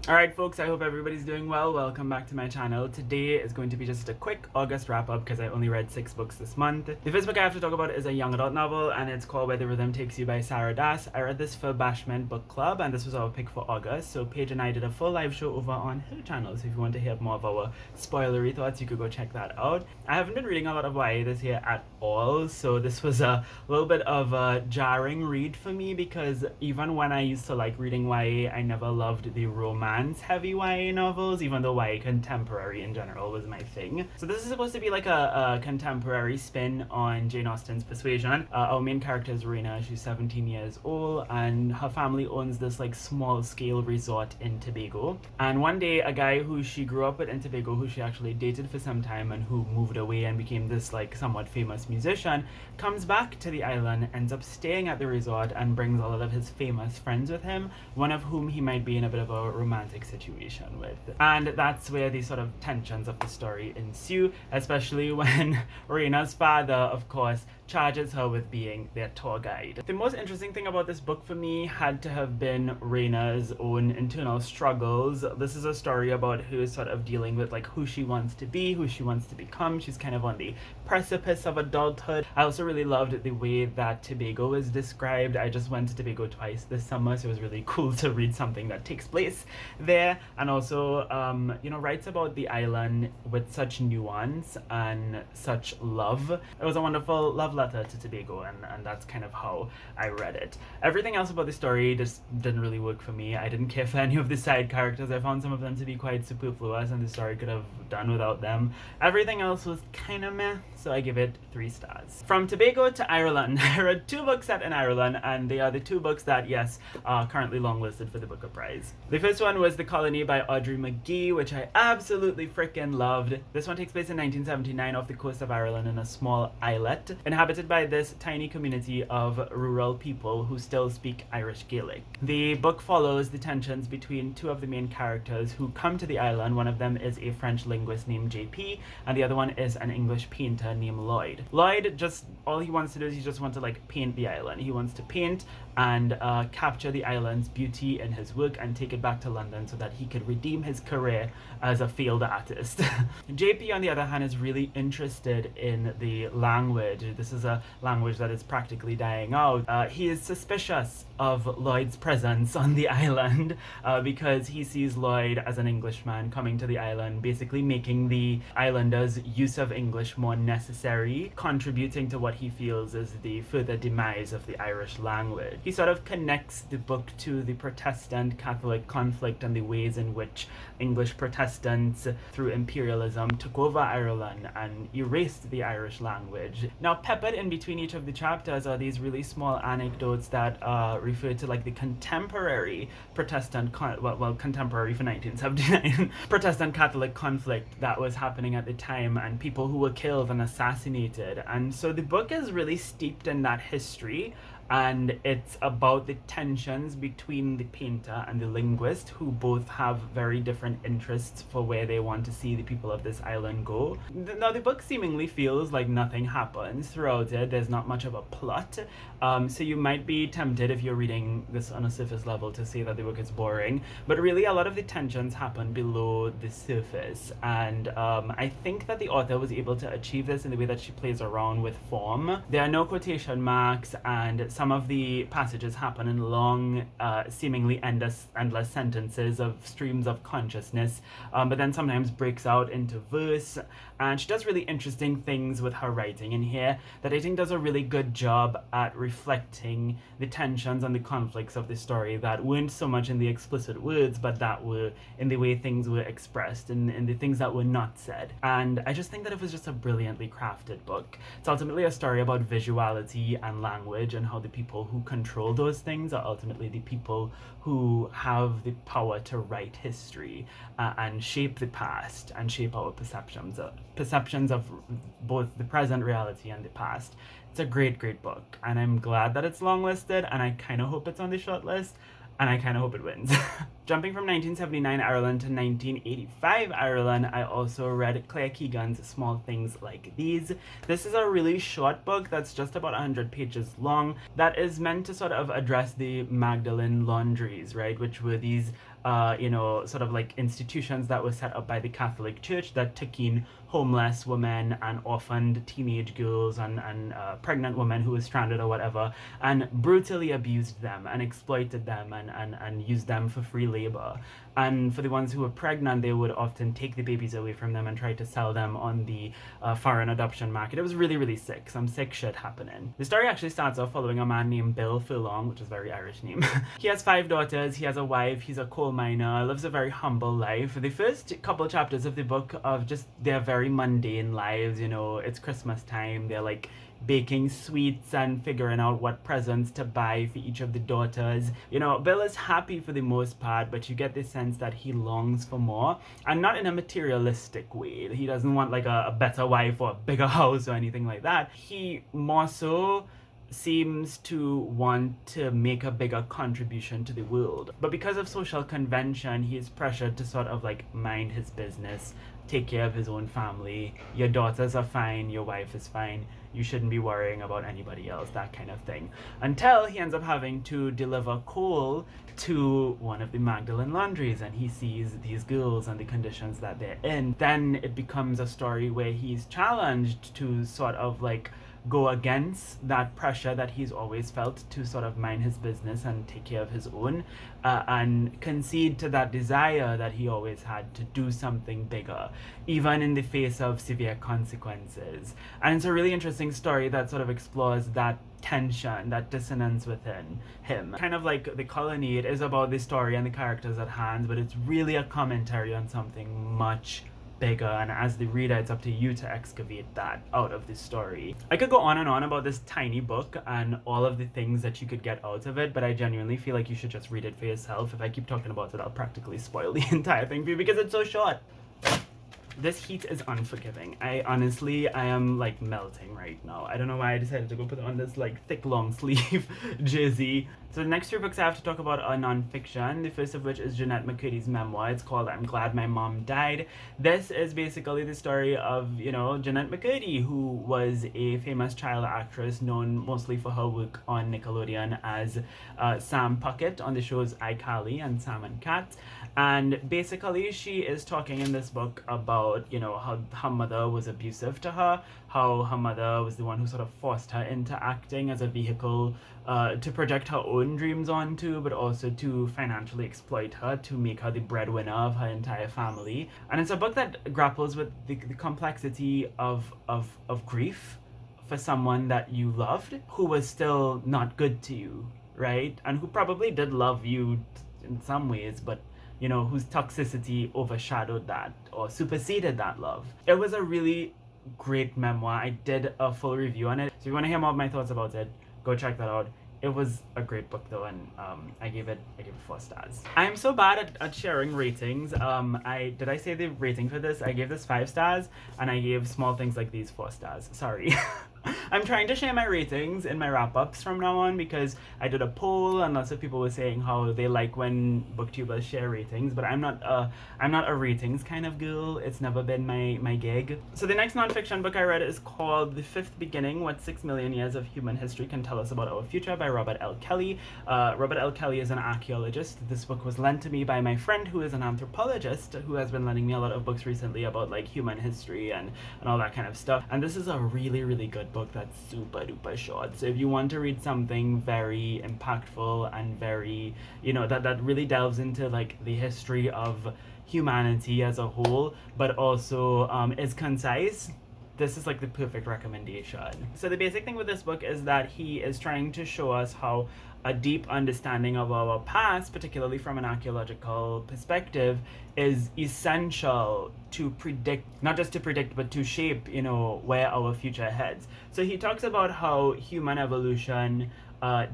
Alright folks, I hope everybody's doing well. Welcome back to my channel. Today is going to be just a quick August wrap up because I only read 6 books this month. The first book I have to talk about is a young adult novel and it's called Where the Rhythm Takes You by Sarah Das. I read this for Bashment Book Club and this was our pick for August. So Paige and I did a full live show over on her channel. So if you want to hear more of our spoilery thoughts, you could go check that out. I haven't been reading a lot of YA this year at all. So this was a little bit of a jarring read for me because even when I used to like reading YA, I never loved the romance heavy YA novels, even though YA contemporary in general was my thing. So this is supposed to be like a contemporary spin on Jane Austen's Persuasion. Our main character is Raina. She's 17 years old and her family owns this like small scale resort in Tobago. And one day a guy who she grew up with in Tobago, who she actually dated for some time and who moved away and became this like somewhat famous musician, comes back to the island, ends up staying at the resort and brings a lot of his famous friends with him, one of whom he might be in a bit of a romantic situation with. And that's where the sort of tensions of the story ensue, especially when Raina's father, of course, charges her with being their tour guide. The most interesting thing about this book for me had to have been Raina's own internal struggles. This is a story about her sort of dealing with like who she wants to be, who she wants to become. She's kind of on the precipice of adulthood. I also really loved the way that Tobago is described. I just went to Tobago twice this summer, so it was really cool to read something that takes place there and also writes about the island with such nuance and such love. It was a wonderful love letter to Tobago and that's kind of how I read it. Everything else about the story just didn't really work for me. I didn't care for any of the side characters. I found some of them to be quite superfluous and the story could have done without them. Everything else was kind of meh, so I give it 3 stars. From Tobago to Ireland, I read 2 books set in Ireland and they are the 2 books that, yes, are currently longlisted for the Booker Prize. The first one was The Colony by Audrey McGee, which I absolutely freaking loved. This one takes place in 1979 off the coast of Ireland in a small islet, inhabited by this tiny community of rural people who still speak Irish Gaelic. The book follows the tensions between 2 of the main characters who come to the island. One of them is a French linguist named JP, and the other one is an English painter named Lloyd. Lloyd, all he wants to do is he just wants to like paint the island. He wants to paint and capture the island's beauty in his work and take it back to London so that he could redeem his career as a failed artist. JP, on the other hand, is really interested in the language. This is a language that is practically dying out. He is suspicious of Lloyd's presence on the island because he sees Lloyd as an Englishman coming to the island, basically making the islanders' use of English more necessary, contributing to what he feels is the further demise of the Irish language. He sort of connects the book to the Protestant-Catholic conflict and the ways in which English Protestants, through imperialism, took over Ireland and erased the Irish language. Now, peppered in between each of the chapters are these really small anecdotes that refer to like the contemporary contemporary for 1979 Protestant-Catholic conflict that was happening at the time and people who were killed and assassinated. And so the book is really steeped in that history, and it's about the tensions between the painter and the linguist, who both have very different interests for where they want to see the people of this island go. Now, the book seemingly feels like nothing happens throughout it. There's not much of a plot, so you might be tempted, if you're reading this on a surface level, to say that the book is boring, but really a lot of the tensions happen below the surface, and I think that the author was able to achieve this in the way that she plays around with form. There are no quotation marks, and some of the passages happen in long, seemingly endless sentences of streams of consciousness, but then sometimes breaks out into verse, and she does really interesting things with her writing in here that I think does a really good job at reflecting the tensions and the conflicts of the story that weren't so much in the explicit words, but that were in the way things were expressed and in the things that were not said. And I just think that it was just a brilliantly crafted book. It's ultimately a story about visuality and language and how the people who control those things are ultimately the people who have the power to write history and shape the past and shape our perceptions of both the present reality and the past. It's a great book, and I'm glad that it's longlisted, and I kind of hope it's on the short list, and I kind of hope it wins. Jumping from 1979 Ireland to 1985 Ireland, I also read Claire Keegan's Small Things Like These. This is a really short book that's just about 100 pages long that is meant to sort of address the Magdalene laundries, right? Which were these sort of like institutions that were set up by the Catholic Church that took in homeless women and orphaned teenage girls and pregnant women who were stranded or whatever, and brutally abused them and exploited them and used them for free labor. And for the ones who were pregnant, they would often take the babies away from them and try to sell them on the foreign adoption market. It was really, really sick. Some sick shit happening. The story actually starts off following a man named Bill Furlong, which is a very Irish name. He has 5 daughters, he has a wife, he's a coal miner, lives a very humble life. The first couple chapters of the book of just their very mundane lives, it's Christmas time, they're like baking sweets and figuring out what presents to buy for each of the daughters. Bill is happy for the most part, but you get the sense that he longs for more, and not in a materialistic way. He doesn't want like a better wife or a bigger house or anything like that. He more so seems to want to make a bigger contribution to the world. But because of social convention, he is pressured to sort of like mind his business, take care of his own family. Your daughters are fine, your wife is fine, you shouldn't be worrying about anybody else, that kind of thing. Until he ends up having to deliver coal to one of the Magdalene laundries, and he sees these girls and the conditions that they're in. Then it becomes a story where he's challenged to sort of like go against that pressure that he's always felt to sort of mind his business and take care of his own, and concede to that desire that he always had to do something bigger, even in the face of severe consequences. And it's a really interesting story that sort of explores that tension, that dissonance within him. Kind of like The Colony, it is about the story and the characters at hand, but it's really a commentary on something much bigger, and as the reader, it's up to you to excavate that out of the story. I could go on and on about this tiny book and all of the things that you could get out of it, but I genuinely feel like you should just read it for yourself. If I keep talking about it, I'll practically spoil the entire thing for you because it's so short. This heat is unforgiving. I am like melting right now. I don't know why I decided to go put on this like thick long sleeve jersey. So the next 3 books I have to talk about are non-fiction. The first of which is Jeanette McCurdy's memoir. It's called I'm Glad My Mom Died. This is basically the story of, Jeanette McCurdy, who was a famous child actress known mostly for her work on Nickelodeon as Sam Puckett on the shows iCarly and Sam and Cat. And basically she is talking in this book about, how her mother was abusive to her, how her mother was the one who sort of forced her into acting as a vehicle to project her own dreams onto, but also to financially exploit her, to make her the breadwinner of her entire family. And it's a book that grapples with the complexity of grief for someone that you loved, who was still not good to you, right? And who probably did love you in some ways, but whose toxicity overshadowed that or superseded that love. It was a really great memoir. I did a full review on it. So if you want to hear more of my thoughts about it, go check that out. It was a great book though, and I gave it 4 stars. I'm so bad at sharing ratings. Did I say the rating for this? I gave this 5 stars, and I gave small things like these 4 stars. Sorry. I'm trying to share my ratings in my wrap-ups from now on because I did a poll and lots of people were saying how they like when booktubers share ratings, but I'm not a ratings kind of girl. It's never been my gig. So the next nonfiction book I read is called The Fifth Beginning: What 6 Million Years of Human History Can Tell Us About Our Future by Robert L. Kelly. Robert L. Kelly is an archaeologist. This book was lent to me by my friend who is an anthropologist who has been lending me a lot of books recently about like human history and all that kind of stuff. And this is a really, really good book that's super duper short. So if you want to read something very impactful and very, that really delves into like the history of humanity as a whole, but also is concise, this is like the perfect recommendation. So the basic thing with this book is that he is trying to show us how a deep understanding of our past, particularly from an archaeological perspective, is essential to predict, not just to predict, but to shape, where our future heads. So he talks about how human evolution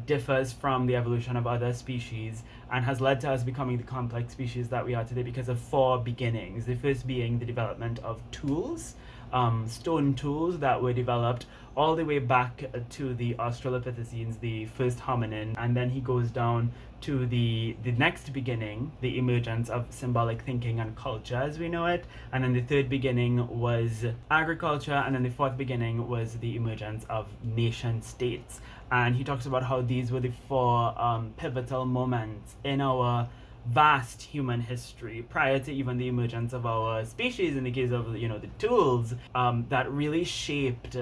differs from the evolution of other species and has led to us becoming the complex species that we are today because of 4 beginnings. The first being the development of tools, stone tools that were developed all the way back to the Australopithecines, the first hominin, and then he goes down to the next beginning, the emergence of symbolic thinking and culture as we know it, and then the third beginning was agriculture, and then the fourth beginning was the emergence of nation states. And he talks about how these were the 4 pivotal moments in our vast human history prior to even the emergence of our species, in the case of, you know, the tools, that really shaped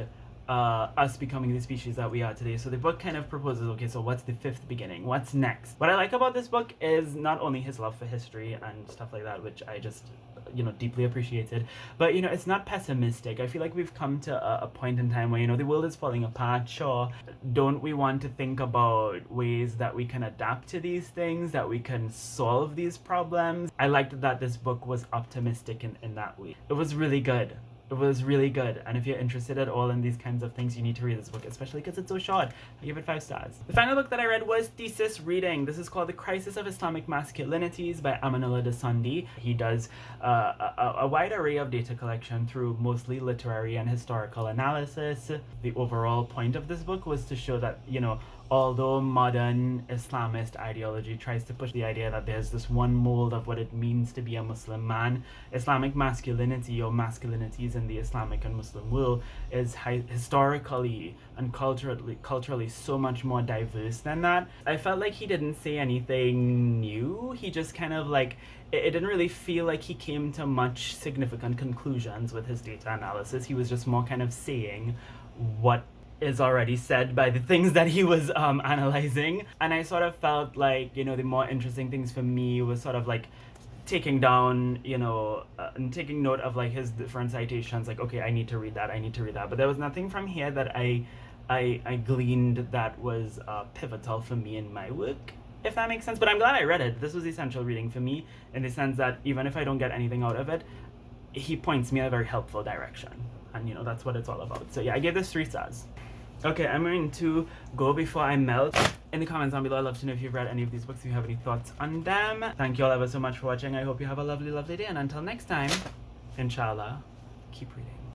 us becoming the species that we are today. So the book kind of proposes, okay, so what's the fifth beginning? What's next? What I like about this book is not only his love for history and stuff like that, which I just, you know, deeply appreciated, but, you know, it's not pessimistic. I feel like we've come to a point in time where, you know, the world is falling apart. Sure, don't we want to think about ways that we can adapt to these things, that we can solve these problems? I liked that this book was optimistic in that way. It was really good. It was really good, and if you're interested at all in these kinds of things, you need to read this book, especially because it's so short. I give it 5 stars. The final book that I read was thesis reading. This is called The Crisis of Islamic Masculinities by Amanullah Dasandi. He does a wide array of data collection through mostly literary and historical analysis. The overall point of this book was to show that, you know, although modern Islamist ideology tries to push the idea that there's this one mold of what it means to be a Muslim man, Islamic masculinity, or masculinities in the Islamic and Muslim world, is historically and culturally so much more diverse than that. I felt like he didn't say anything new. He just kind of like, it didn't really feel like he came to much significant conclusions with his data analysis. He was just more kind of saying what is already said by the things that he was analyzing. And I sort of felt like, you know, the more interesting things for me was sort of like taking down, you know, and taking note of like his different citations, like, okay, I need to read that, but there was nothing from here that I gleaned that was pivotal for me in my work, if that makes sense. But I'm glad I read it. This was essential reading for me, in the sense that even if I don't get anything out of it, he points me in a very helpful direction, and, you know, that's what it's all about. So yeah, I gave this 3 stars. Okay, I'm going to go before I melt. In the comments down below, I'd love to know if you've read any of these books, if you have any thoughts on them. Thank you all ever so much for watching. I hope you have a lovely, lovely day, and until next time, inshallah, keep reading.